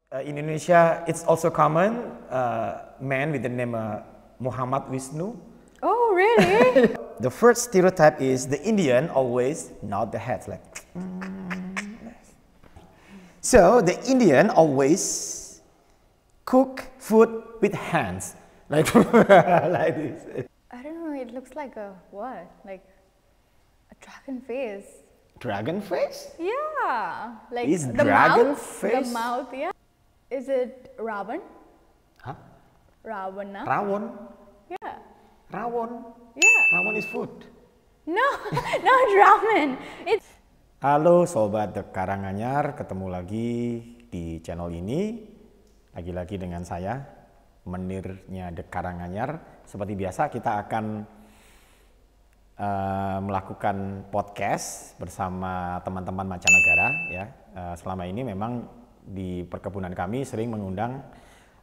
In Indonesia, it's also common, man with the name Muhammad Wisnu. Oh, really? The first stereotype is the Indian always nod the head like. So the Indian always cook food with hands, like like this. I don't know, it looks like a what? Like a dragon face. Dragon face? Yeah. Like Is the dragon mouth, face? The mouth, yeah. Is it Ravan? Huh? Ravana? Rawon? Yeah. Rawon? Yeah. Rawon is food. No, not ramen. It's Halo Sobat The Karanganyar, ketemu lagi di channel ini. Lagi-lagi dengan saya, menirnya The Karanganyar. Seperti biasa kita akan melakukan podcast bersama teman-teman mancanegara. Ya. Selama ini memang di perkebunan kami sering mengundang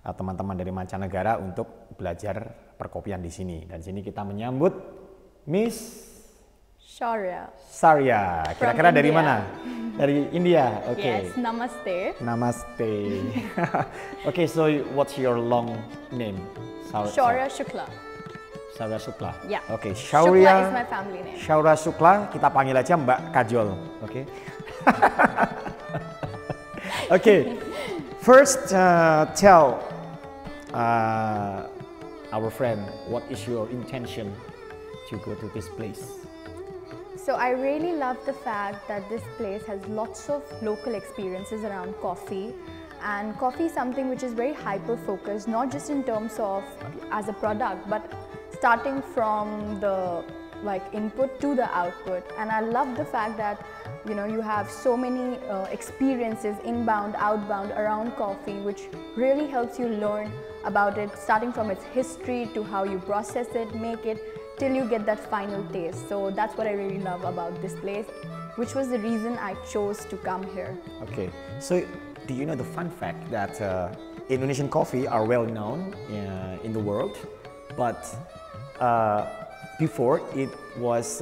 teman-teman dari mancanegara untuk belajar perkopian di sini. Dan sini kita menyambut Miss Sarya. Kira-kira dari mana? Dari India. Oke. Yes, namaste. Namaste. Okay, so what's your long name? Shaurya Shukla. Shaurya Shukla. Yeah. Okay, Shukla is my family name. Shaurya Shukla, kita panggil aja Mbak Kajol. Oke. Okay. First, tell our friend what is your intention to go to this place. So I really love the fact that this place has lots of local experiences around coffee, and coffee is something which is very hyper focused, not just in terms of as a product, but starting from the input to the output. And I love the fact that you have so many experiences inbound, outbound around coffee, which really helps you learn about it, starting from its history to how you process it, make it, till you get that final taste. So that's what I really love about this place, which was the reason I chose to come here. Okay, so do you know the fun fact that Indonesian coffee are well known in the world, but before it was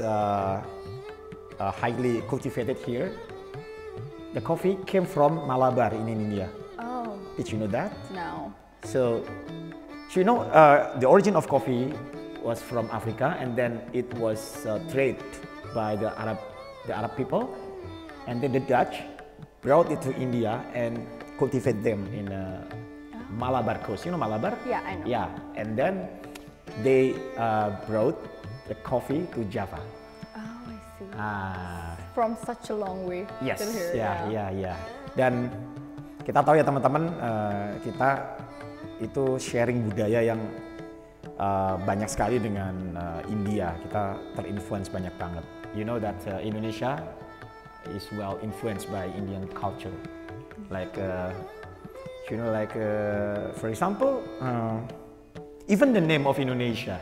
highly cultivated here. The coffee came from Malabar in India. Oh. Did you know that? No. So the origin of coffee was from Africa, and then it was traded by the Arab people, and then the Dutch brought it to India and cultivate them in Malabar coast. You know Malabar? Yeah, I know. Yeah, and then they brought the coffee to Java. Oh, I see. From such a long way. Yes, till here. Yeah. Dan kita tahu ya teman-teman, kita itu sharing budaya yang banyak sekali dengan India. Kita terinfluence banyak banget. You know that Indonesia is well influenced by Indian culture. Like, for example, even the name of Indonesia.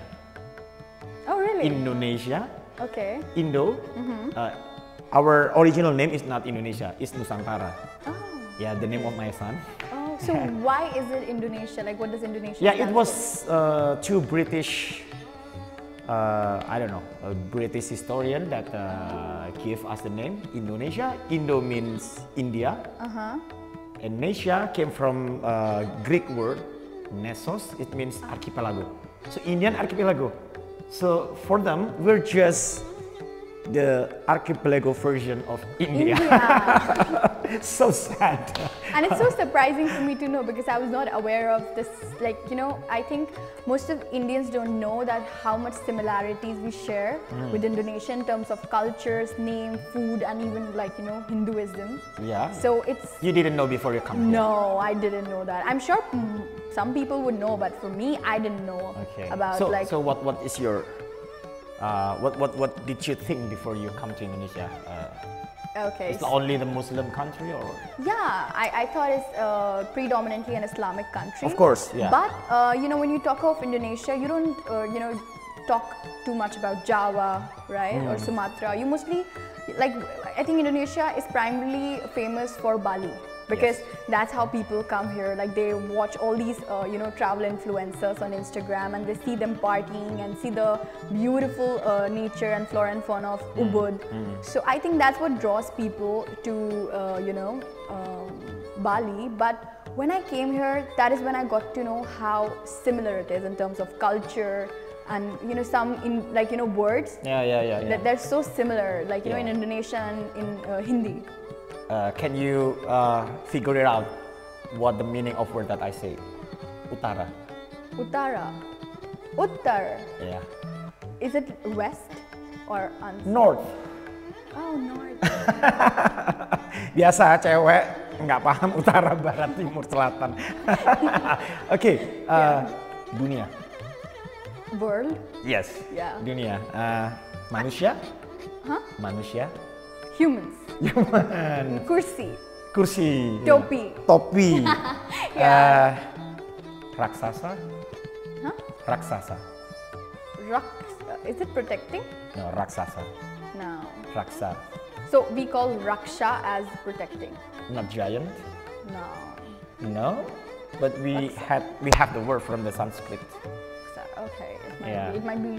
Oh, really? Indonesia. Okay. Indo. Our original name is not Indonesia, it's Nusantara. Oh. Yeah, the name of my son. Oh, so why is it Indonesia? Like, what does Indonesia Yeah, stand it was two British, I don't know, a British historian that gave us the name Indonesia. Indo means India. And Nesia came from Greek word Nessos. It means archipelago. So Indian archipelago. So for them, we're just the archipelago version of India. So sad. And it's so surprising for me to know, because I was not aware of this. Like, I think most of Indians don't know that how much similarities we share with Indonesia in terms of cultures, name, food, and even Hinduism. Yeah. So it's... You didn't know before you come here? No, I didn't know that. I'm sure some people would know, but for me, I didn't know about So what is your... what did you think before you come to Indonesia? Okay. It's only the Muslim country, or? Yeah, I thought it's predominantly an Islamic country. Of course, yeah. But when you talk of Indonesia, you don't talk too much about Java, right, or Sumatra. You mostly, I think Indonesia is primarily famous for Bali. Because that's how people come here. Like, they watch all these travel influencers on Instagram, and they see them partying and see the beautiful nature and flora and fauna of Ubud. So I think that's what draws people to Bali. But When I came here, that is when I got to know how similar it is in terms of culture and some words. Yeah. They're so similar, like in Indonesia and in Hindi. Can you figure it out? What the meaning of word that I say? Utara. Utara. Uttar. Yeah. Is it west or North. Oh, north. Biasa cewek nggak paham utara, barat, timur, selatan. Oke, dunia. World. Yes. Yeah. Dunia. Manusia. Huh? Manusia. Humans. Human. Kursi. Kursi. Topi. Topi. Yeah. Raksasa. Huh? Raksasa. Is it protecting? No, raksasa. No. Raksa. So we call raksha as protecting. Not giant. No. No, but we have the word from the Sanskrit. Okay, Yeah. it might be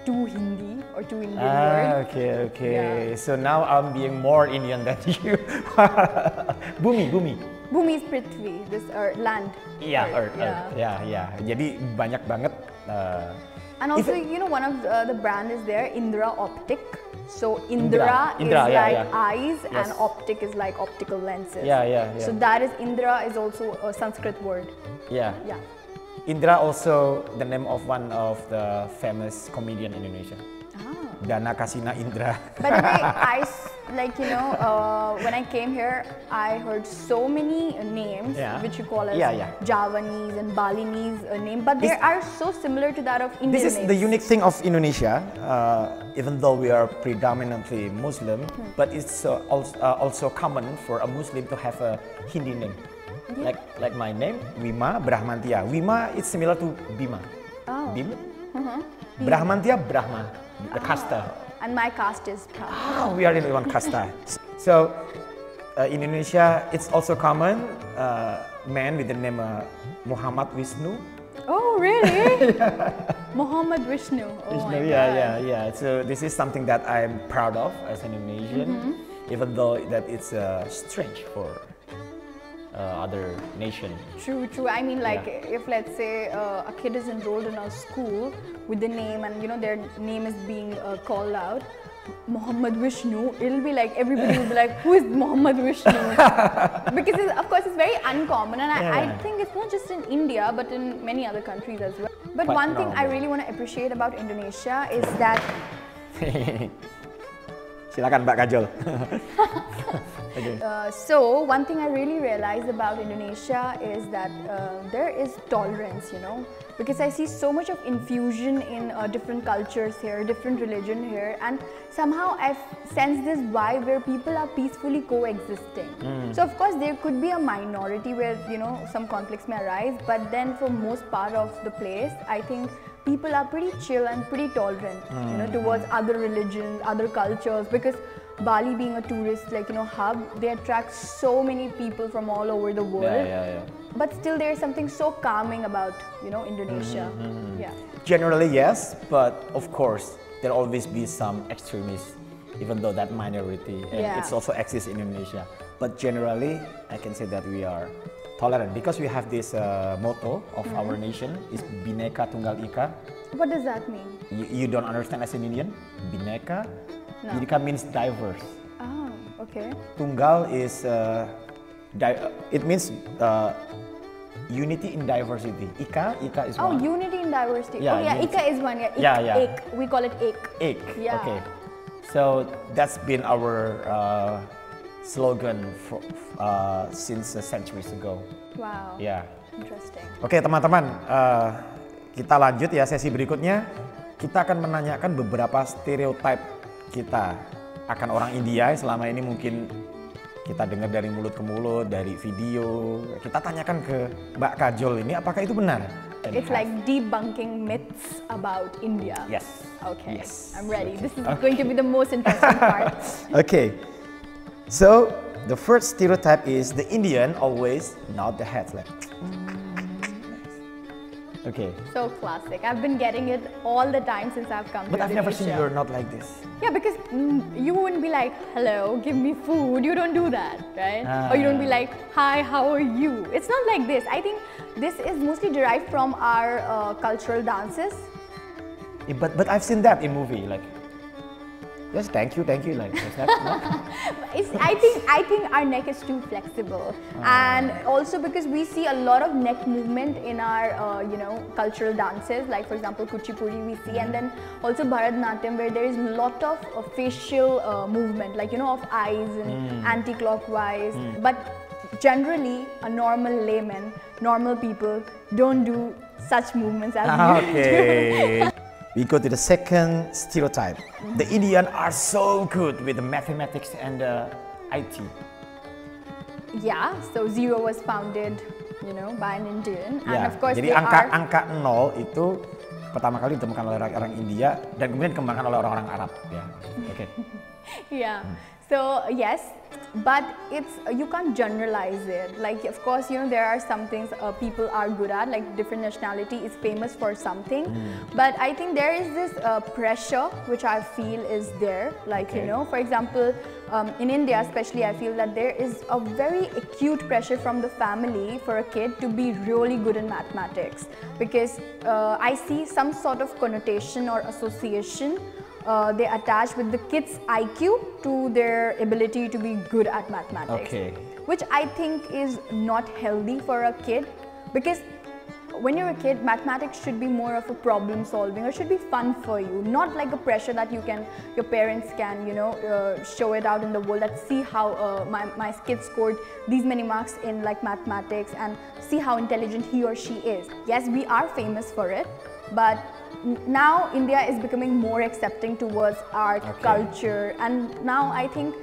too Hindi or too Indian word. Okay. Yeah. So now I'm being more Indian than you. Bumi. Bhumi is Prithvi, this land. Iya, Earth. Yeah. Ya. Jadi banyak banget. And also, one of the brand is there, Indra Optic. So Indra is like eyes, and optic is like optical lenses. Yeah. So that is Indra is also a Sanskrit word. Yeah. Yeah. Indra also the name of one of the famous comedian in Indonesia. Dana Kasina Indra. By the way, when I came here, I heard so many names which you call as Javanese and Balinese name, but they are so similar to that of Indian This is names. the unique thing of Indonesia, even though we are predominantly Muslim, but it's also common for a Muslim to have a Hindi name. Like my name, Wima Brahmantia. Wima is similar to Bima. Oh. Bima? Brahmantia, Brahma, the kasta. And my caste is Brahma. We are in one kasta. So, in Indonesia, it's also common, man with the name Muhammad Wisnu. Oh, really? Muhammad Vishnu. Oh my God. Yeah. So this is something that I'm proud of as an Indonesian, even though that it's strange for other nation. True. I mean, if let's say a kid is enrolled in a school with the name and their name is being called out, Muhammad Vishnu, it'll be like everybody will be like, who is Muhammad Vishnu? Because of course it's very uncommon, and I think it's not just in India but in many other countries as well. But one thing I really want to appreciate about Indonesia is that Silakan Mbak Kajol. So one thing I really realized about Indonesia is that there is tolerance, because I see so much of infusion in different cultures here, different religion here, and somehow I've sensed this vibe where people are peacefully coexisting. So of course there could be a minority where some conflicts may arise, but then for most part of the place, I think people are pretty chill and pretty tolerant, towards other religions, other cultures, because Bali being a tourist hub, they attract so many people from all over the world. Yeah. But still there is something so calming about Indonesia. Yeah. Generally yes, but of course there'll always be some extremists, even though that minority, and it's also exists in Indonesia. But generally I can say that we are tolerant because we have this motto of our nation is Bhinneka Tunggal Ika. What does that mean? You don't understand as an Indian? Bhinneka? No. Ika means diverse. Oh, okay. Tunggal is, it means unity in diversity. Ika is one. Oh, unity in diversity. Yeah, Ika is one. Yeah. Ik. We call it ik. Ik, Yeah. okay. So that's been our slogan since centuries ago. Wow. Yeah. Interesting. Oke teman-teman, kita lanjut ya sesi berikutnya. Kita akan menanyakan beberapa stereotip kita akan orang India yang selama ini mungkin kita dengar dari mulut ke mulut, dari video. Kita tanyakan ke Mbak Kajol ini, apakah itu benar? It's like debunking myths about India. Yes. Okay. Yes. I'm ready. This is going to be the most interesting part. Okay. So the first stereotype is the Indian always nod the head like. Okay. So classic. I've been getting it all the time since I've come to But I've never seen Indonesia. you're not like this. Yeah, because you wouldn't be like, hello, give me food. You don't do that, right? Or you don't be like, hi, how are you? It's not like this. I think this is mostly derived from our cultural dances. Yeah, but I've seen that in movie, like, yes, thank you, like, is that, no? I think our neck is too flexible, and also because we see a lot of neck movement in our cultural dances, like for example Kuchipudi we see, and then also Bharatanatyam, where there is a lot of facial movement, like of eyes and anti-clockwise. But generally, a normal layman, normal people don't do such movements as you do. We go to the second stereotype. The Indian are so good with the mathematics and IT. Yeah, so zero was founded, by an Indian, and of course jadi angka 0 itu pertama kali ditemukan oleh orang India dan kemudian dikembangkan oleh orang-orang Arab. Ya, okay. Yeah. So yes, but you can't generalize it. Like of course, there are some things people are good at. Like different nationality is famous for something, but I think there is this pressure which I feel is there. Like for example, in India especially, I feel that there is a very acute pressure from the family for a kid to be really good in mathematics, because I see some sort of connotation or association they attach with the kids' IQ to their ability to be good at mathematics, which I think is not healthy for a kid, because when you're a kid, mathematics should be more of a problem solving, or should be fun for you, not like a pressure that your parents can show it out in the world, that see how my kid scored these many marks in like mathematics and see how intelligent he or she is. Yes, we are famous for it, but now India is becoming more accepting towards art, culture, and now I think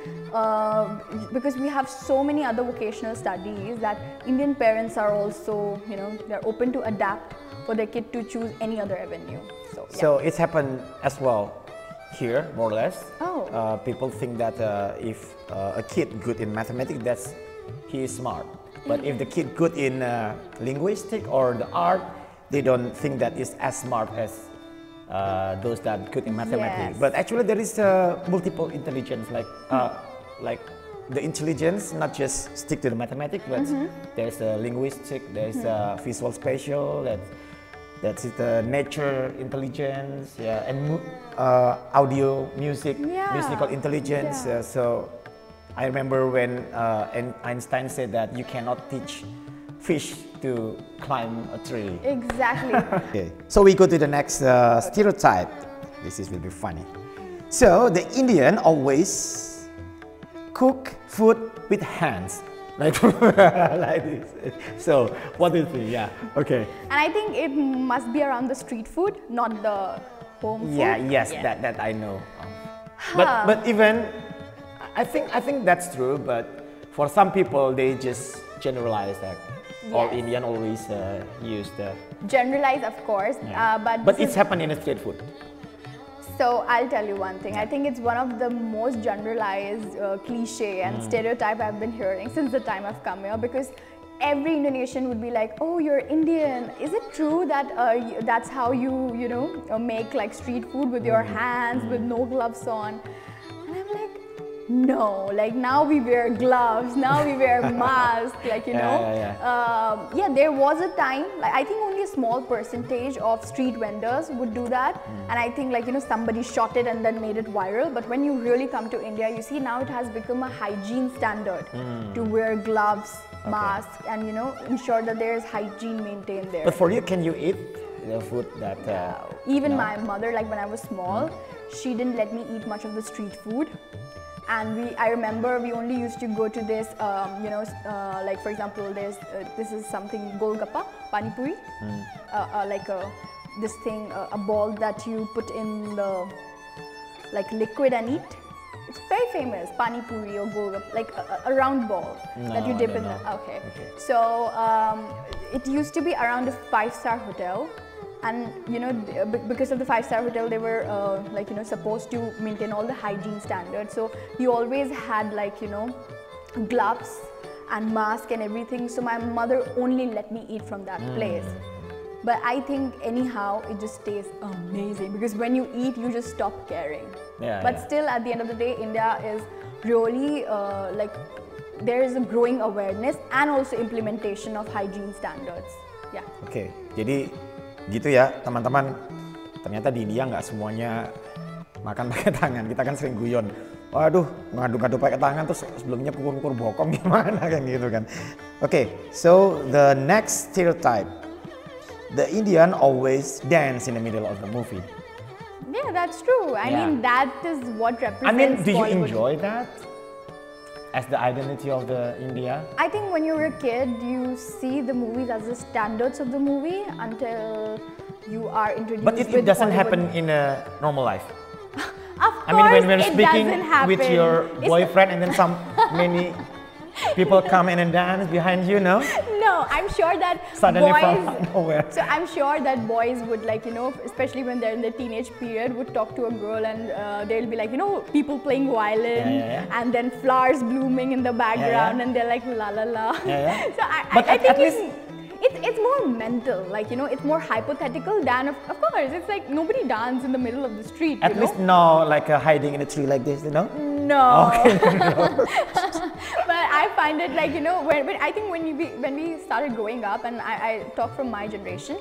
because we have so many other vocational studies, that Indian parents are also, they're open to adapt for their kid to choose any other avenue. So it's happened as well here, more or less. People think that if a kid good in mathematics, he is smart. But if the kid good in linguistic or the art, they don't think that is as smart as those that good in mathematics. But actually there is multiple intelligence, like the intelligence not just stick to the mathematics, but there's a linguistic, there's a visual spatial, that's the nature intelligence, and audio, musical intelligence. So I remember when Einstein said that you cannot teach fish to climb a tree. Exactly. Okay, so we go to the next stereotype. This will be funny. So the Indian always cook food with hands, like like this. So what do you think? Yeah. Okay. And I think it must be around the street food, not the home food. Yes, that I know. But even I think that's true. But for some people, they just generalize that. All Indian always use the generalize, of course, but it's happened in a street food. So I'll tell you one thing. I think it's one of the most generalized cliche and stereotype I've been hearing since the time I've come here, because every Indonesian would be like, "Oh, you're Indian. Is it true that that's how you make like street food with your hands with no gloves on?" And I'm like, no, like now we wear gloves, now we wear masks, like there was a time, like I think only a small percentage of street vendors would do that, and I think like somebody shot it and then made it viral. But when you really come to India, you see now it has become a hygiene standard to wear gloves, masks, and ensure that there is hygiene maintained there. But for you, can you eat the food that even my mother, like when I was small, she didn't let me eat much of the street food. And I remember we only used to go to this, like for example, this is something golgappa, pani puri, this thing, a ball that you put in the like liquid and eat. It's very famous, pani puri or golgappa, like a round ball that you dip in. Okay. So it used to be around a 5-star hotel. And because of the 5-star hotel, they were supposed to maintain all the hygiene standards. So you always had gloves and mask and everything. So my mother only let me eat from that place. But I think anyhow, it just tastes amazing because when you eat, you just stop caring. Yeah, but yeah. still, at the end of the day, India is really like there is a growing awareness and also implementation of hygiene standards. Yeah. Oke, jadi gitu ya teman-teman. Ternyata di India nggak semuanya makan pakai tangan. Kita kan sering guyon. Waduh, ngadu-ngadu pakai tangan terus sebelumnya kukur-kukur bokong gimana kan gitu kan. Oke, so the next stereotype. The Indian always dance in the middle of the movie. Yeah, that's true. I mean, that is what represents I mean, do you Bollywood. enjoy that as the identity of the India? I think when you're a kid, you see the movies as the standards of the movie until you are introduced. But it with doesn't Bollywood. happen in a normal life. Of I mean, when we're it speaking doesn't happen. with your boyfriend and then many people come in and dance behind you, no? No, I'm sure that Suddenly boys. from nowhere. So I'm sure that boys would like, you know, especially when they're in the teenage period, would talk to a girl and they'll be like, you know, people playing violin and then flowers blooming in the background and they're like la la la. So I think it's more mental, like, you know, it's more hypothetical than, of course, it's like nobody dances in the middle of the street. At least no, like hiding in a tree like this, you know? No. Okay. But I find it like, you know, when I think when we started growing up, and I talk from my generation,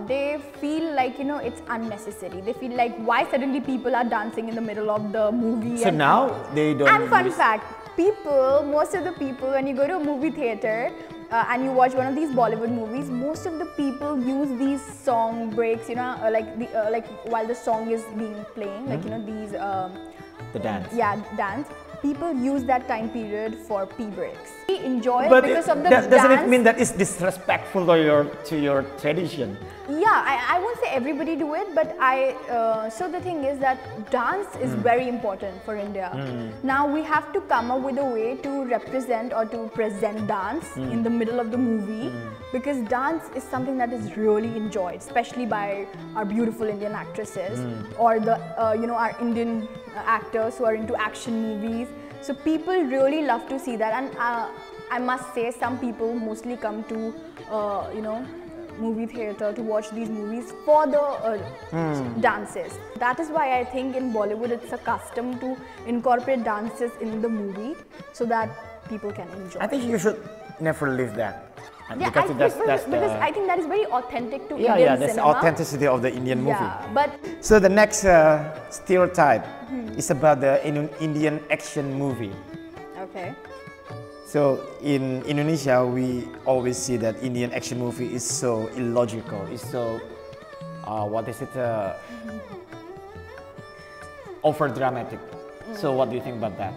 they feel like, you know, it's unnecessary. They feel like, why suddenly people are dancing in the middle of the movie? So now they don't. And fun fact, most of the people, when you go to a movie theater, and you watch one of these Bollywood movies, most of the people use these song breaks, you know, like while the song is being playing, like, you know, these the dance. Yeah, dance. People use that time period for pee breaks. We enjoy it But because of the doesn't dance. it mean that it's disrespectful to your tradition? Yeah, I won't say everybody do it, but so the thing is that dance is very important for India. Now we have to come up with a way to represent or to present dance in the middle of the movie, because dance is something that is really enjoyed, especially by our beautiful Indian actresses or the you know, our Indian actors who are into action movies. So people really love to see that, and I must say some people mostly come to you know, movie theater to watch these movies for the dances. That is why I think in Bollywood it's a custom to incorporate dances in the movie so that people can enjoy. I think you should never leave that. Yeah, Because because I think that is very authentic to yeah, Indian yeah, that's the cinema. authenticity of the Indian movie. Yeah, but So the next stereotype is about the Indian action movie. okay. So in Indonesia, we always see that Indian action movie is so illogical. It's so what is it? Over dramatic. So what do you think about that?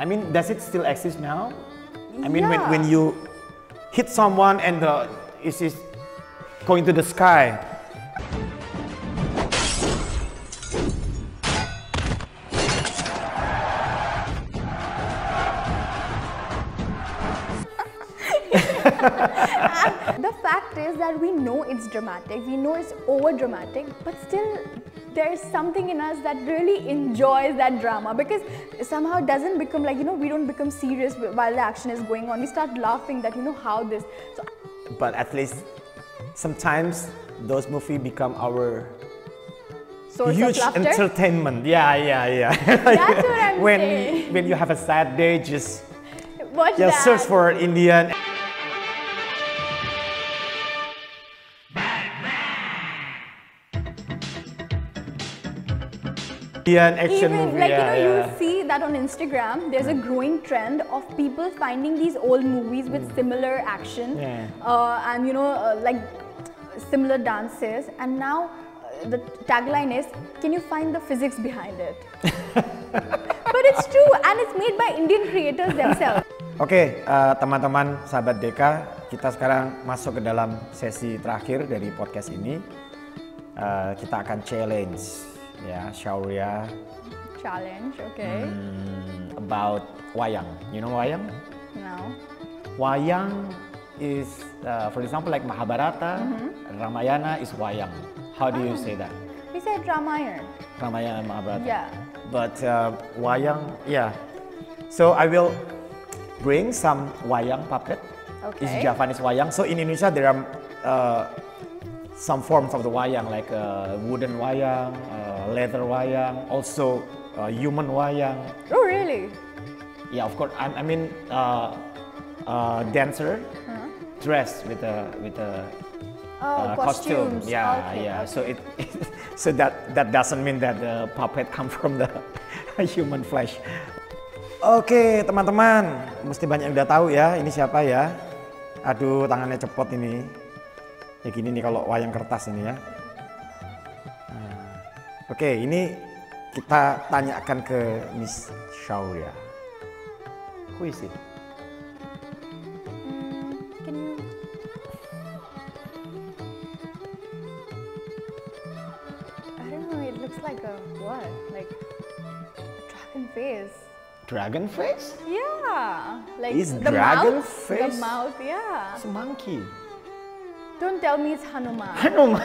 I mean, does it still exist now? I mean, when you hit someone and it's going to the sky. The fact is that we know it's dramatic, we know it's over dramatic, but still there's something in us that really enjoys that drama, because somehow it doesn't become like, you know, we don't become serious while the action is going on. We start laughing that, you know, how this. So, But at least sometimes those movies become our source huge of laughter. entertainment. Yeah. That's what I'm when saying. when you have a sad day, just Watch that. search for Indian. Indian action Even movie. like, Yeah, you know, yeah. you see that on Instagram, there's a growing trend of people finding these old movies with similar action and, you know, like similar dances, and now the tagline is, can you find the physics behind it? But it's true, and it's made by Indian creators themselves. Oke, teman-teman, sahabat Deka, kita sekarang masuk ke dalam sesi terakhir dari podcast ini. Kita akan challenge, ya, Shaurya. Challenge, okay. About wayang. You know wayang? Now, Wayang is, for example, like Mahabharata, Ramayana is wayang. How do you say that? we said Ramayana. Ramayana, Mahabharata. Yeah. But wayang, yeah. So I will bring some wayang puppet It's Javanese wayang. So in Indonesia there are some forms of the wayang like wooden wayang, leather wayang, also human wayang. Oh really? Yeah, of course. I mean, dancer dressed with a costume. Yeah, yeah. So so that doesn't mean that the puppet come from the human flesh. Oke, teman-teman, mesti banyak yang udah tahu ya. Ini siapa ya? Aduh, tangannya cepot ini. Ya gini nih kalau wayang kertas ini ya. Oke, ini kita tanyakan ke Miss Shaurya. Who is it? I don't know, it looks like a what? Like a dragon face. Dragon face? Yeah. Like Is the dragon mouth, face? The mouth, yeah. It's a monkey. Don't tell me it's Hanuman. Hanuman.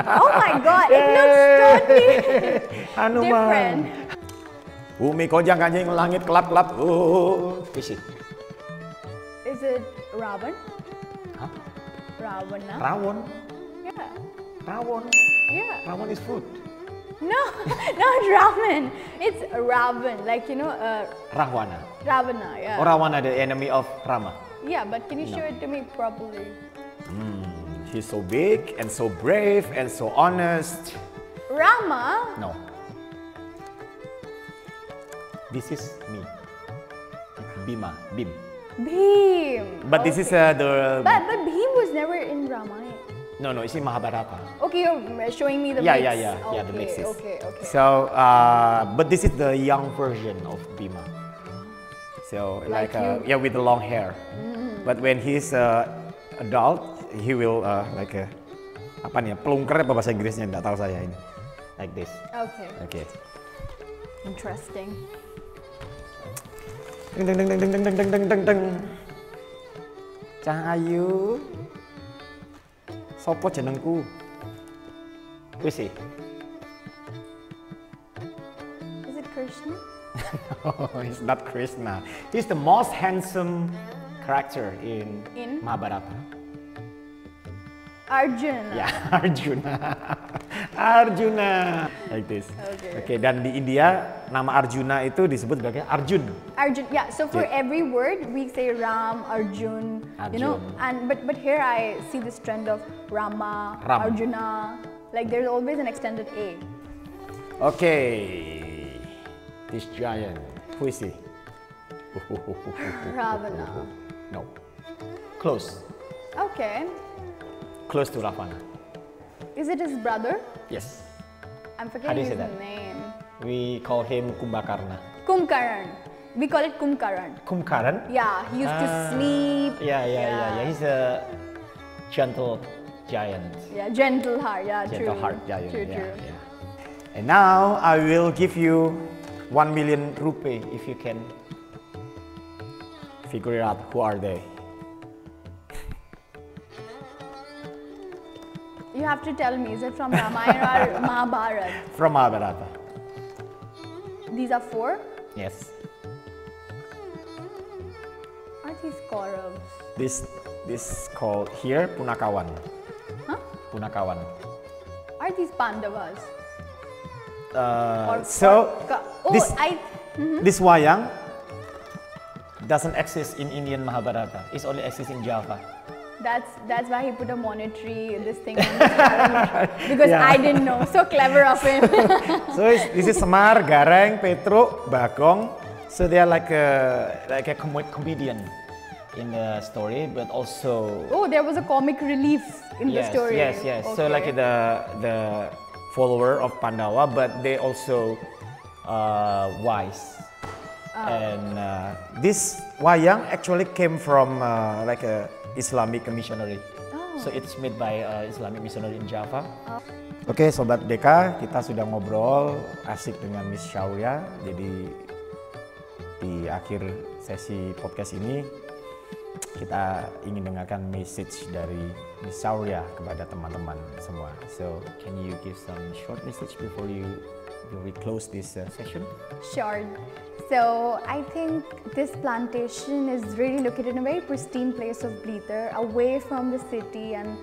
Oh my god, it looks totally Hanuman. different. Bumi kojang kanjing langit kelap-kelap. Is it? Is it Ravan? Huh? Ravana? Rawon. Yeah. Rawon. Yeah. Rawon is food. No, not ramen. It's Ravan, like you know, Rahwana. Ravana. Yeah. Or Ravana, the enemy of Rama. Yeah, but can you show it to me properly? He's so big and so brave and so honest. Rama? No. This is me. Bhim. Bhim. But this is the... But Bhim was never in Ramayana. No, it's in Mahabharata. Okay, you're showing me the Yeah, mix. yeah, the mix is. Okay. So, but this is the young version of Bhima. So, Like yeah, with the long hair. But when he's adult, he will apa nih? Pelungker apa bahasa Inggrisnya? Nggak tahu saya ini. Like this. Okay. Interesting. Deng. Cah Ayu. Sopo jenengku? Wis sih. Is it Krishna? No, he's not Krishna. He's the most handsome character in Mahabharata. Arjuna. Ya, Arjuna. Like this. Okay, dan di India nama Arjuna itu disebut sebagai Arjun. Arjun. Yeah, so for every word we say Ram, Arjun, you know, and but here I see this trend of Rama, Arjuna. Like there's always an extended A. Okay. This giant. Who is he? Ravana. No. Close. Okay. Close to Ravana. Is it his brother? Yes. I'm How do forgetting you say his that? name. We call him Kumbhakarna. Kumkaran. We call it Kumkaran. Kumkaran? Yeah, he used to sleep. Yeah. He's a gentle giant. Yeah, gentle heart. Yeah, Gentle true. heart giant. True. Yeah. And now I will give you 1 million rupee if you can figure it out. Who are they? You have to tell me, is it from Ramayana or Mahabharata? From Mahabharata. These are 4? Yes. Are these Kauravas? This called here Punakawan. Huh? Punakawan. Are these Pandavas? This wayang doesn't exist in Indian Mahabharata. It only exists in Java. That's why he put a monetary this thing on his calendar. Because I didn't know. So clever of him. So this is Semar, Gareng, Petruk, Bagong. So they are like a comedian in the story, but also. Oh, there was a comic relief in the story. Yes. Okay. So like the follower of Pandava, but they also wise. And this wayang actually came from like a Islamic missionary. So it's made by Islamic missionary in Java. Oke, Sobat Deka, kita sudah ngobrol asik dengan Miss Shaurya. Jadi di akhir sesi podcast ini kita ingin dengarkan message dari Miss Shaurya kepada teman-teman semua. So can you give some short message before you we close this session? Sure. So I think this plantation is really located in a very pristine place of Bleether, away from the city, and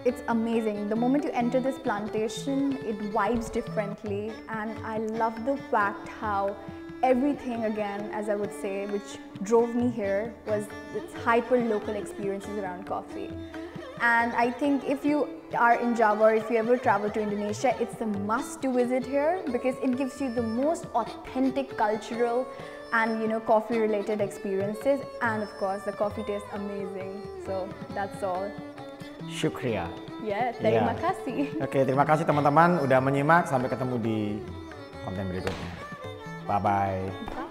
it's amazing. The moment you enter this plantation, it vibes differently, and I love the fact how everything, again, as I would say, which drove me here was its hyper local experiences around coffee. And I think if you are in Java or if you ever travel to Indonesia, it's a must to visit here because it gives you the most authentic cultural and coffee related experiences, and of course the coffee tastes amazing. So that's all. Syukriya. Ya, terima kasih. Oke, terima kasih teman-teman udah menyimak. Sampai ketemu di konten berikutnya. Bye-bye.